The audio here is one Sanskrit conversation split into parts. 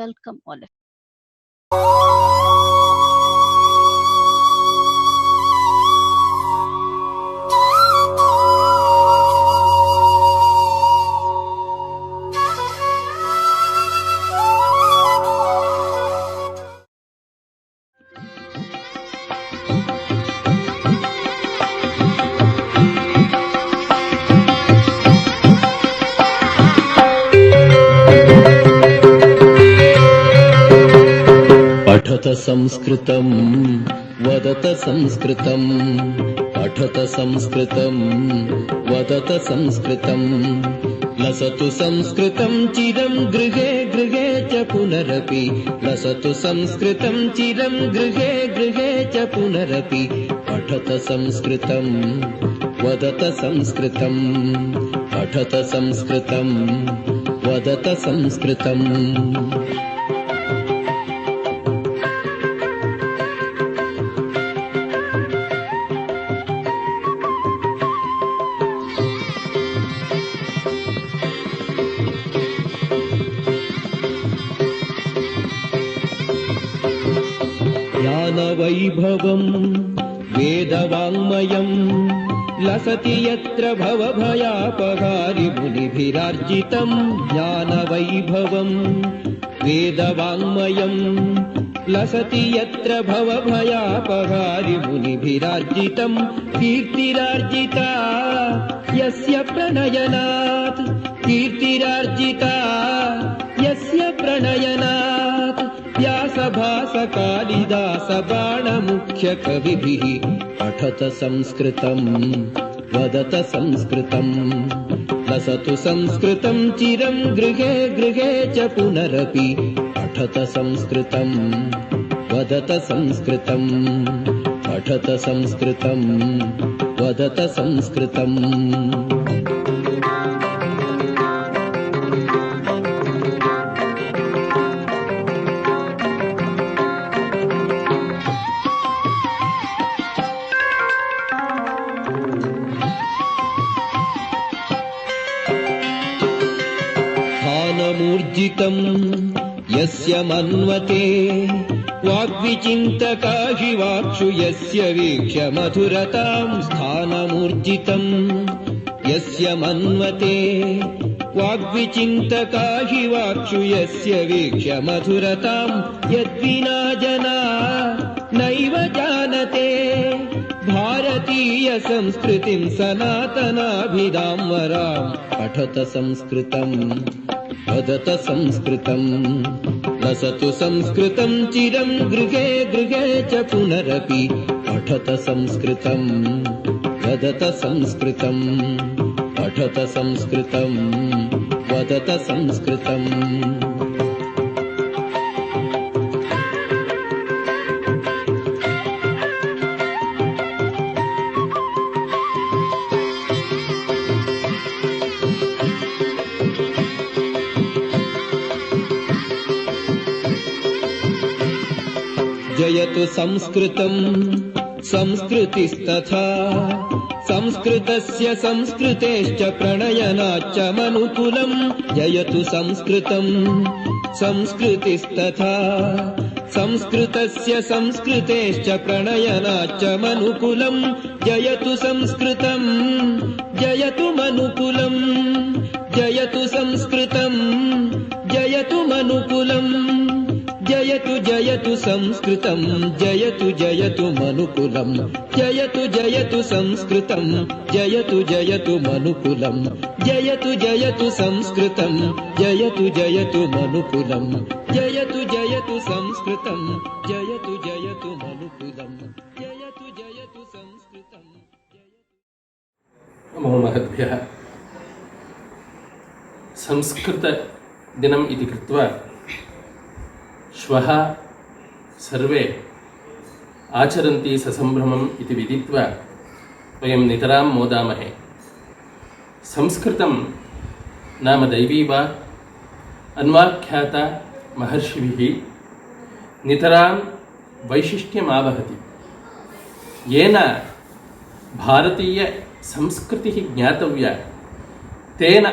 welcome all of you. पठत संस्कृतं वदत संस्कृतं पठत संस्कृतं वदत संस्कृतं लसतु संस्कृतं चिरं गृहे गृहे च पुनरपि लसतु संस्कृतं चिरं गृहे गृहे च पुनरपि पठत संस्कृतं वदत संस्कृतं पठत संस्कृतं वदत संस्कृतम् ज्ञानवैभवं वेदवाङ्मयं लसति यत्र भवभयापहारि मुनिभिरार्जितं ज्ञानवैभवं वेदवाङ्मयं लसति यत्र भवभयापहारि मुनिभिरार्जितं कीर्तिरार्जिता यस्य प्रणयनात् कीर्तिरार्जिता यस्य प्रणयनात् व्यासभास कालिदास बाणमुख्य कविभिः पठत संस्कृतं वदत संस्कृतं लसतु संस्कृतं चिरं गृहे गृहे च पुनरपि पठत संस्कृतं वदत संस्कृतं पठत संस्कृतं वदत संस्कृतम् मूर्जितं यस्य मन्वते वाग्विचिन्तका हि वाक्षु यस्य वीक्ष्य मधुरतां स्थानमूर्जितं यस्य मन्वते वाग्विचिन्तका हि वाक्षु यस्य वीक्ष्य मधुरतां यद्विना जना नैव जानते भारतीय संस्कृतिं सनातनाभिधां वरां पठत संस्कृतं वदत संस्कृतं लसतु संस्कृतं चिरं गृहे गृहे च पुनरपि पठत संस्कृतं वदत संस्कृतं पठत संस्कृतं वदत संस्कृतम् जयतु संस्कृतं संस्कृतिस्तथा संस्कृतस्य संस्कृतेश्च प्रणयनाच्च मनुकुलं जयतु संस्कृतं संस्कृतिस्तथा संस्कृतस्य संस्कृतेश्च प्रणयनाच्च मनुकुलं जयतु संस्कृतं जयतु मनुकुलं जयतु संस्कृतं जयतु मनुकुलं जयतु जयतु संस्कृतं जयतु जयतु मनुकुलं जयतु जयतु संस्कृतं जयतु जयतु मनुकुलं जयतु जयतु संस्कृतं जयतु जयतु मनुकुलं जयतु जयतु संस्कृतं जयतु जयतु मनुकुलं जयतु जयतु संस्कृतं नमो महद्भ्यः। संस्कृत दिनम् इति कृत्वा श्वः सर्वे आचरन्ति ससम्भ्रमम् इति विदित्वा वयं नितरां मोदामहे। संस्कृतं नाम दैवी वाक् अन्वाख्याता महर्षिभिः नितरां वैशिष्ट्यमावहति, येन भारतीय संस्कृतिः ज्ञातव्या, तेन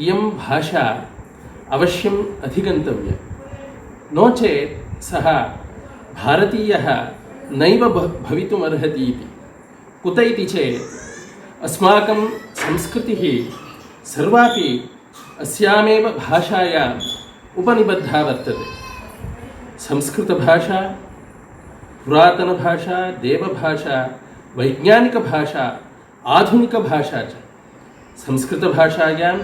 इयं भाषा अवश्यम् अधिगन्तव्या। नो चेत् सः भारतीयः नैव भवितुमर्हति इति। कुत इति चेत् अस्माकं संस्कृतिः सर्वापि अस्यामेव भाषायाम् उपनिबद्धा वर्तते। संस्कृतभाषा, पुरातनभाषा, देवभाषा, वैज्ञानिकभाषा, आधुनिकभाषा च। संस्कृतभाषायां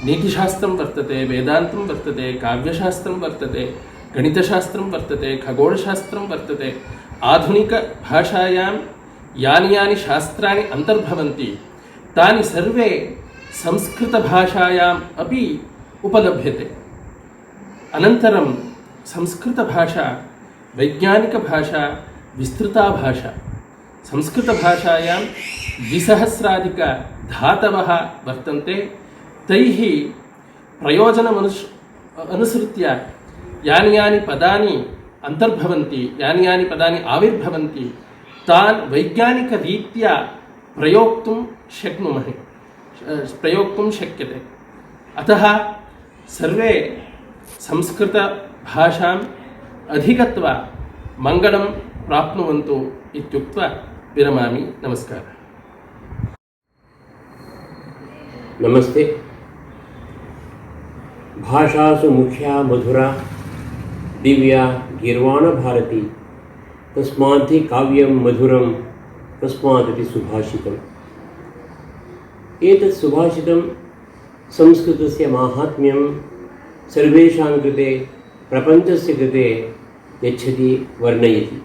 नीतिशास्त्रं वर्तते, वेदान्तं वर्तते, काव्यशास्त्रं वर्तते, गणितशास्त्रं वर्तते, खगोलशास्त्रं वर्तते। आधुनिकभाषायां यानि यानि शास्त्राणि अन्तर्भवन्ति तानि सर्वे संस्कृतभाषायाम् अपि उपलभ्यते। अनन्तरं संस्कृतभाषा वैज्ञानिकभाषा, विस्तृता भाषा। संस्कृतभाषायां 2000 धातवः वर्तन्ते। तैः प्रयोजनमनुसृत्य यानि यानि पदानि अन्तर्भवन्ति, यानि यानि पदानि आविर्भवन्ति, तान् वैज्ञानिकरीत्या प्रयोक्तुं शक्यते। अतः सर्वे संस्कृतभाषाम् अधिगत्वा मङ्गलं प्राप्नुवन्तु इत्युक्त्वा विरमामि। नमस्कारः। नमस्ते। भाषासु मुख्या मधुरा दिव्या गीर्वाणभारती, तस्माद्धि काव्यं मधुरं तस्मादपि सुभाषितम्। एतत् सुभाषितं संस्कृतस्य माहात्म्यं सर्वेषां कृते, प्रपञ्चस्य कृते यच्छति, वर्णयति।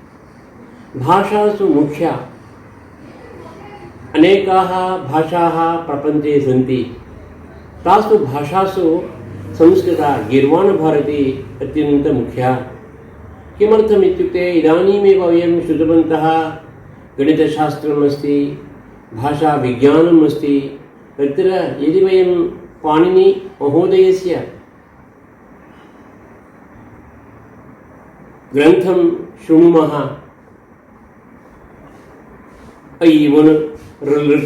भाषासु मुख्या अनेकाः भाषाः प्रपञ्चे सन्ति। तासु भाषासु संस्कृता गीर्वाणभारती अत्यन्तमुख्या। किमर्थम् इत्युक्ते इदानीमेव वयं श्रुतवन्तः गणितशास्त्रम् अस्ति, भाषाविज्ञानम् अस्ति। तत्र यदि वयं पाणिनि महोदयस्य ग्रन्थं शृणुमः, ऐवन् ऋलृ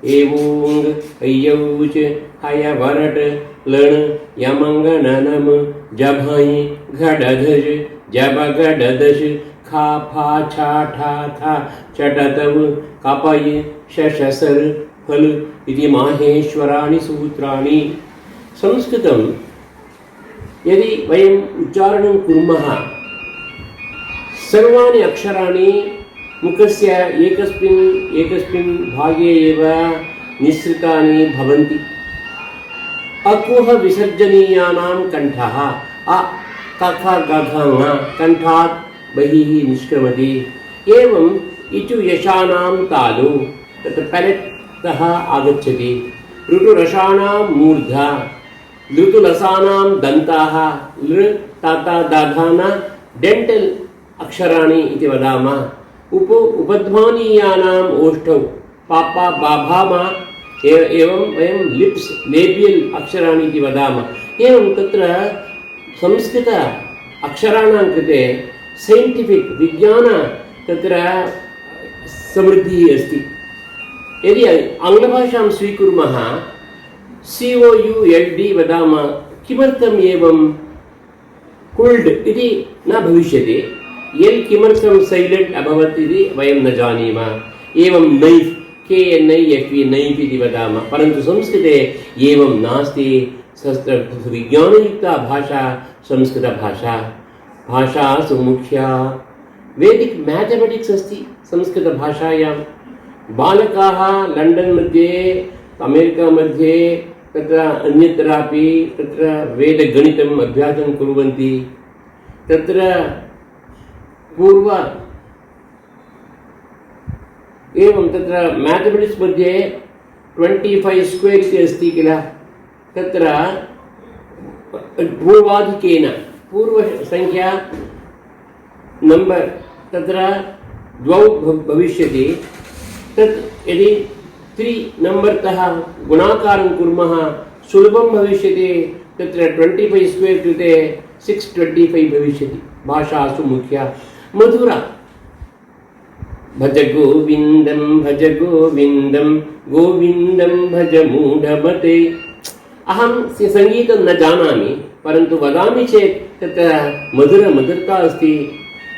एवोङ् ऐयौच हयवरट लण यमंग ननम जभई घडधज जबगडदश खा फा छा ठा था चटतव कपय शशसर फल इति माहेश्वराणि सूत्राणि। संस्कृतं यदि वयम् उच्चारणं कुर्मः, सर्वाणि अक्षराणि मुखस्य एकस्मिन् भागे एव निःसृतानि भवन्ति। अकुह विसर्जनीयानां कण्ठः अ कख गघ ङ कण्ठात् बहिः निष्क्रमति। एवम् इचु यशानां तालु तत् पेलेट्तः आगच्छति। ऋटुरसानां मूर्धा, लृतुलसानां दन्ताः, लृ ताता दाधाना डेण्टल् अक्षराणि इति वदामः। उपध्मानीयानाम् ओष्ठौ पापा बाभामा एवं वयं लिप्स् लेबियल् अक्षराणि इति वदामः। एवं तत्र संस्कृत अक्षराणां कृते सैन्टिफिक् विज्ञान तत्र समृद्धिः अस्ति। यदि आङ्ग्लभाषां स्वीकुर्मः, COULD वदामः। किमर्थम् एवं कुल्ड् इति न भविष्यति। एल् किमर्थं सैलेण्ट् अभवत् इति वयं न जानीमः। एवं नैफ् KNIFE नैफ् इति वदामः, परन्तु संस्कृते एवं नास्ति। विज्ञानयुक्ता भाषा संस्कृतभाषा। भाषासु मुख्या वेदिक् मैथमेटिक्स् अस्ति संस्कृतभाषायां। बालकाः लण्डन् मध्ये, अमेरिका मध्ये, तत्र अन्यत्रापि तत्र वेदगणितम् अभ्यासं कुर्वन्ति। तत्र पूर्व एवं तत्र मैथमेटिक्स् मध्ये 25 स्क्वेर् इति अस्ति किल, तत्र पूर्वाधिकेन पूर्वसङ्ख्या नम्बर् तत्र 2 भविष्यति। तत् यदि 3 नम्बर् तः गुणाकारं कुर्मः सुलभं भविष्यति। तत्र 25 स्क्वेर् कृते 625 भविष्यति। भाषासु मुख्या मधुरा। भज गोविन्दं गोविन्दं भज मूढमते। अहं सङ्गीतं न जानामि, परन्तु वदामि चेत् तत्र मधुरता अस्ति।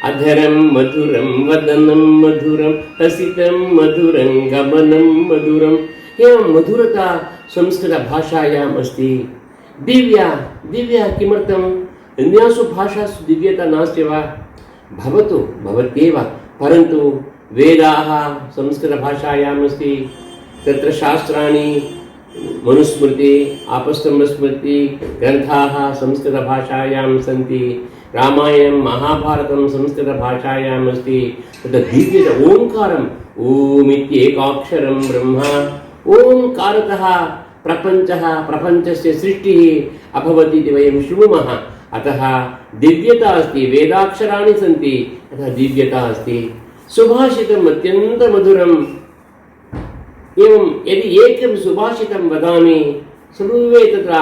अधरं मधुरं वदनं मधुरं हसितं मधुरं गमनं मधुरम्। एवं मधुरता संस्कृतभाषायाम् अस्ति। दिव्या किमर्थम्? अन्यासु भाषासु दिव्यता नास्ति वा? भवतु, भवत्येव, परन्तु वेदाः संस्कृतभाषायाम् अस्ति। तत्र शास्त्राणि, मनुस्मृति, आपस्तम्भस्मृति ग्रन्थाः संस्कृतभाषायां सन्ति। रामायणं महाभारतं संस्कृतभाषायाम् अस्ति। तत्र दिव्यता ओङ्कारम्, ॐ इत्येकाक्षरं ब्रह्म। ओङ्कारतः प्रपञ्चस्य सृष्टिः अभवत् इति वयं शृणुमः। अतः दिव्यता अस्ति। वेदाक्षराणि सन्ति, अतः दिव्यता अस्ति। सुभाषितम् अत्यन्तमधुरम्। एवं यदि एकं सुभाषितं वदामि, सर्वे तत्र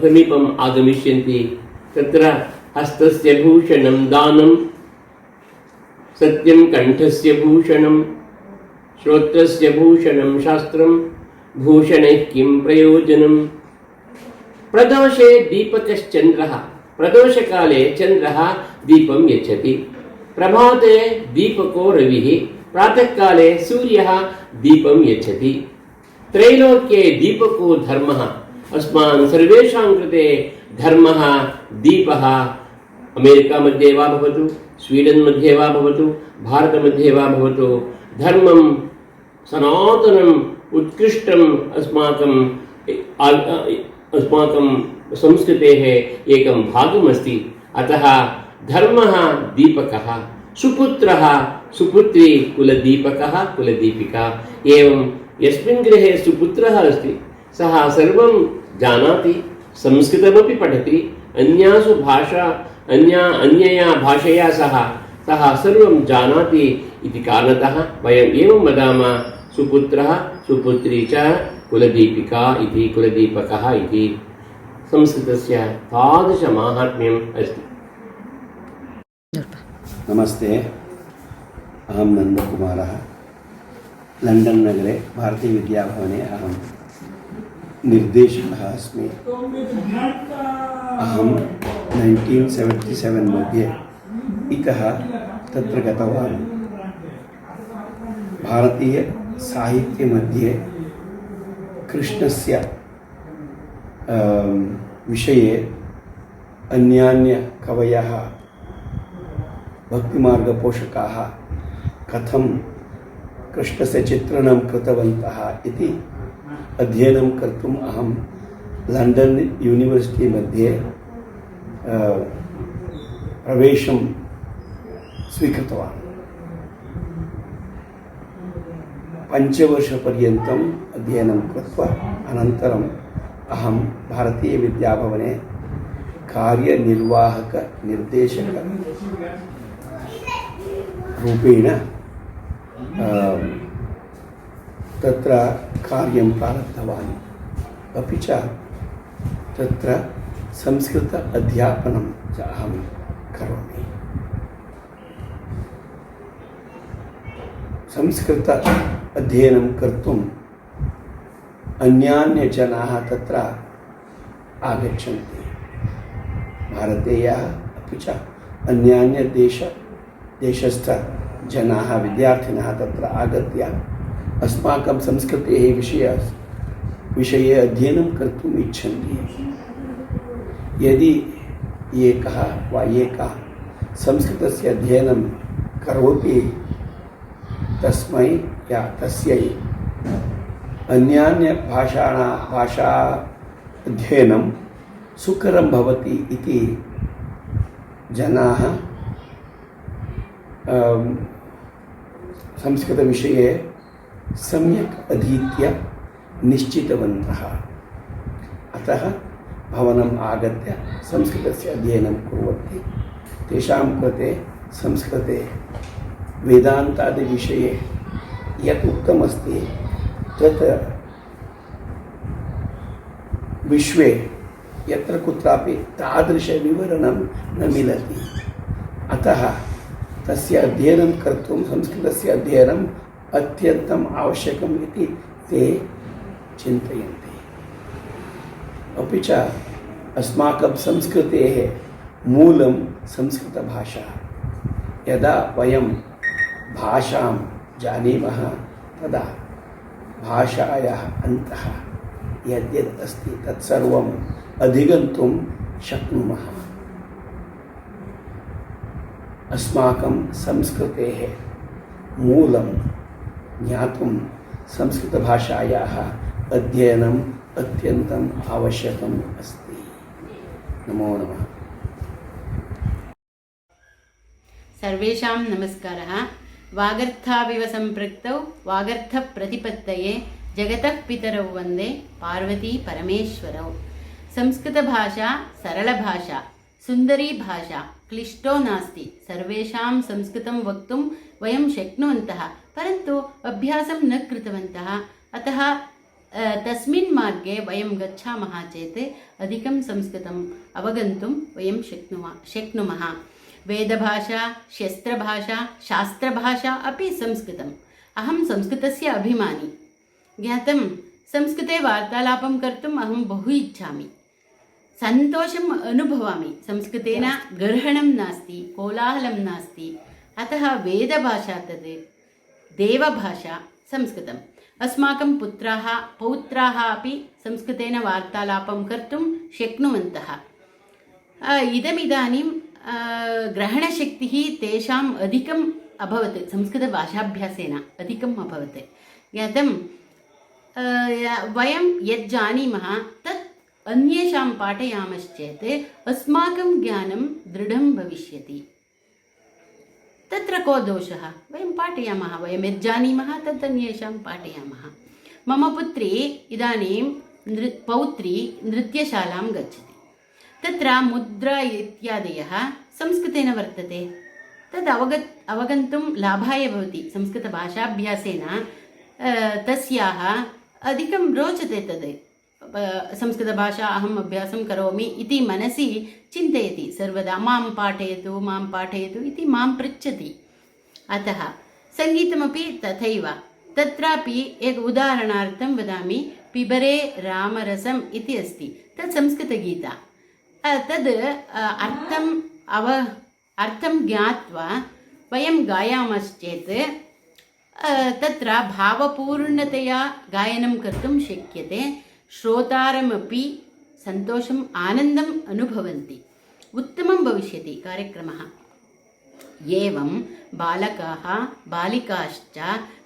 समीपम् आगमिष्यन्ति। तत्र हस्तस्य भूषणं दानं, सत्यं कण्ठस्य भूषणं, श्रोत्रस्य भूषणं शास्त्रं, भूषणैः किं प्रयोजनं? प्रदोषे दीपकश्चन्द्रः। प्रदोषकाले चन्द्रः दीपं यच्छति। प्रभाते दीपको रविः। प्रातःकाले सूर्यः दीपं यच्छति। त्रैलोक्ये दीपको धर्मः। अस्मान् सर्वेषां कृते धर्मः दीपः। अमेरिका मध्ये वा भवतु, स्वीडन् मध्ये वा भवतु, भारतमध्ये वा भवतु, धर्मं सनातनम् उत्कृष्टम् अस्माकं संस्कृतेः एकं भागमस्ति। अतः धर्मः दीपकः, सुपुत्रः सुपुत्री कुलदीपकः कुलदीपिका। एवं यस्मिन् गृहे सुपुत्रः अस्ति सः सर्वं जानाति, संस्कृतमपि पठति, अन्यया भाषया सः सर्वं जानाति इति कारणतः वयम् एवं वदामः, सुपुत्रः सुपुत्री च कुलदीपिका इति, कुलदीपकः इति। संस्कृतस्य तादृशमाहात्म्यम् अस्ति। नमस्ते, अहं नन्दकुमारः। लण्डन् नगरे भारतीयविद्याभवने अहं निर्देशकः अस्मि। अहं 1977 मध्ये इतः तत्र गतवान्। भारतीयसाहित्यमध्ये कृष्णस्य विषये अन्यान्यकवयः, भक्तिमार्गपोषकाः कथं कृष्णस्य चित्रणं कृतवन्तः इति अध्ययनं कर्तुम् अहं लण्डन् यूनिवर्सिटी मध्ये प्रवेशं स्वीकृतवान्। 5 वर्षपर्यन्तम् अध्ययनं कृत्वा अनन्तरम् अहं भारतीयविद्याभवने कार्यनिर्वाहकनिर्देशकरूपेण तत्र कार्यं प्रारब्धवान्। अपि च तत्र संस्कृत अध्यापनं च अहं करोमि। संस्कृत अध्ययनं कर्तुम् अन्यान्यजनाः तत्र आगच्छन्ति। भारतीयाः अपि च अन्यान्यदेशस्थजनाः, विद्यार्थिनः तत्र आगत्य अस्माकं संस्कृतेः विषये अध्ययनं कर्तुम् इच्छन्ति। यदि एकः वा एका संस्कृतस्य अध्ययनं करोति, तस्मै या तस्यै भाषा अध्ययनं सुकरं भवति इति जनाः संस्कृतविषये सम्यक् अधीत्य निश्चितवन्तः। अतः भवनम् आगत्य संस्कृतस्य अध्ययनं कुर्वन्ति। तेषां कृते संस्कृते वेदान्तादिविषये यत् उक्तमस्ति तत् विश्वे यत्र कुत्रापि तादृशविवरणं न मिलति। अतः तस्य अध्ययनं कर्तुं संस्कृतस्य अध्ययनम् अत्यन्तम् आवश्यकम् इति ते चिन्तयन्ति। अपि च अस्माकं संस्कृतेः मूलं संस्कृतभाषा। यदा वयं भाषां जानीमः तदा भाषायाः अन्तः यद्यत् अस्ति तत्सर्वम् अधिगन्तुं शक्नुमः। अस्माकं संस्कृतेः मूलं ज्ञातुं संस्कृतभाषायाः अध्ययनम् अत्यन्तम् आवश्यकम् अस्ति। नमो नमः। सर्वेषां नमस्कारः। वागर्थाविव सम्पृक्तौ वागर्थप्रतिपत्तये जगतः पितरौ वन्दे पार्वती परमेश्वरौ। संस्कृतभाषा सरलभाषा, सुन्दरी भाषा, क्लिष्टो नास्ति। सर्वेषां संस्कृतं वक्तुं वयं शक्नुवन्तः, परन्तु अभ्यासं न कृतवन्तः। अतः तस्मिन् मार्गे वयं गच्छामः चेत् अधिकं संस्कृतम् अवगन्तुं वयं शक्नुमः। वेदभाषा, शस्त्रभाषा, शास्त्रभाषा अपि संस्कृतम्। अहं संस्कृतस्य अभिमानी। ज्ञातं संस्कृते वार्तालापं कर्तुम् अहं बहु इच्छामि, सन्तोषम् अनुभवामि। संस्कृतेन गर्हणं नास्ति, कोलाहलं नास्ति। अतः वेदभाषा तद्, देवभाषा संस्कृतम्। अस्माकं पुत्राः पौत्राः अपि संस्कृतेन वार्तालापं कर्तुं शक्नुवन्तः। इदानीं ग्रहणशक्तिः तेषाम् अधिकम् अभवत्, संस्कृतभाषाभ्यासेन अधिकम् अभवत्। ज्ञातं वयं यत् जानीमः तत् अन्येषां पाठयामश्चेत् अस्माकं ज्ञानं दृढं भविष्यति। तत्र को दोषः? वयं पाठयामः, वयं यत् जानीमः तत् अन्येषां पाठयामः। मम पुत्री इदानीं पौत्री नृत्यशालां गच्छति। तत्र मुद्रा इत्यादयः संस्कृतेन वर्तते। तद् अवगन्तुं लाभाय भवति। संस्कृतभाषाभ्यासेन तस्याः अधिकं रोचते। तद् संस्कृतभाषा अहम् अभ्यासं करोमि इति मनसि चिन्तयति। सर्वदा मां पाठयतु इति मां पृच्छति। अतः सङ्गीतमपि तथैव। तत्रापि एक उदाहरणार्थं वदामि। पिबरे रामरसम् इति अस्ति, तत् संस्कृतगीता। तद् अर्थं ज्ञात्वा वयं गायामश्चेत् तत्र भावपूर्णतया गायनं कर्तुं शक्यते। श्रोतारमपि सन्तोषम् आनन्दम् अनुभवन्ति। उत्तमं भविष्यति कार्यक्रमः। एवं बालकाः बालिकाश्च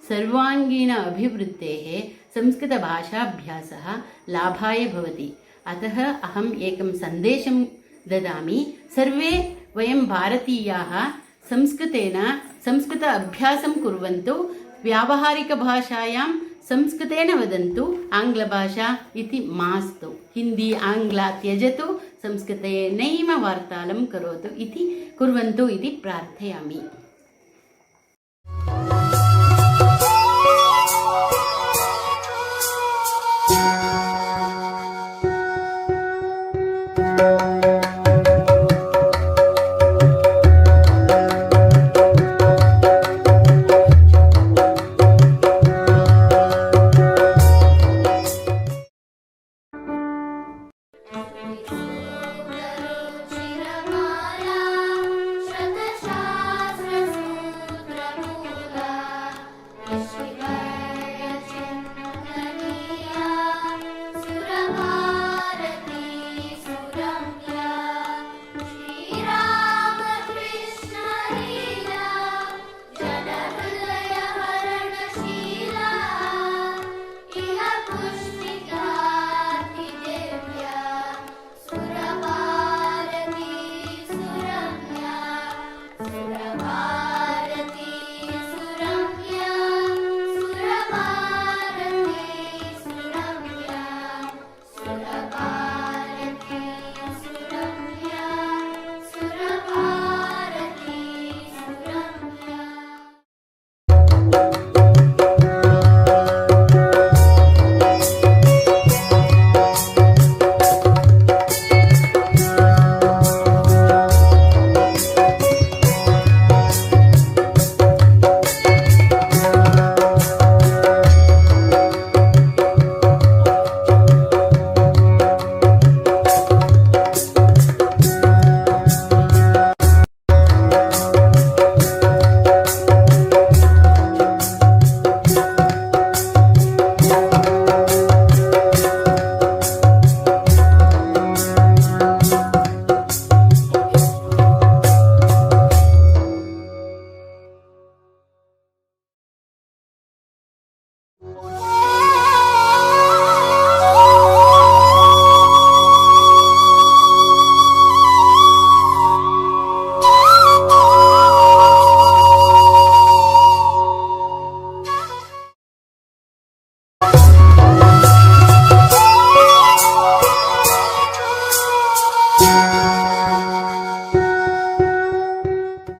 सर्वाङ्गीण अभिवृद्धेः संस्कृतभाषाभ्यासः लाभाय भवति। अतः अहम् एकं सन्देशं ददामि। सर्वे वयं भारतीयाः संस्कृतेन संस्कृत अभ्यासं कुर्वन्तु। व्यावहारिकभाषायां संस्कृतेन वदन्तु, आङ्ग्लभाषा इति मास्तु। हिन्दी आङ्ग्ला त्यजतु, संस्कृतेनैव वार्तालापं कुर्वन्तु इति प्रार्थयामि। ॐ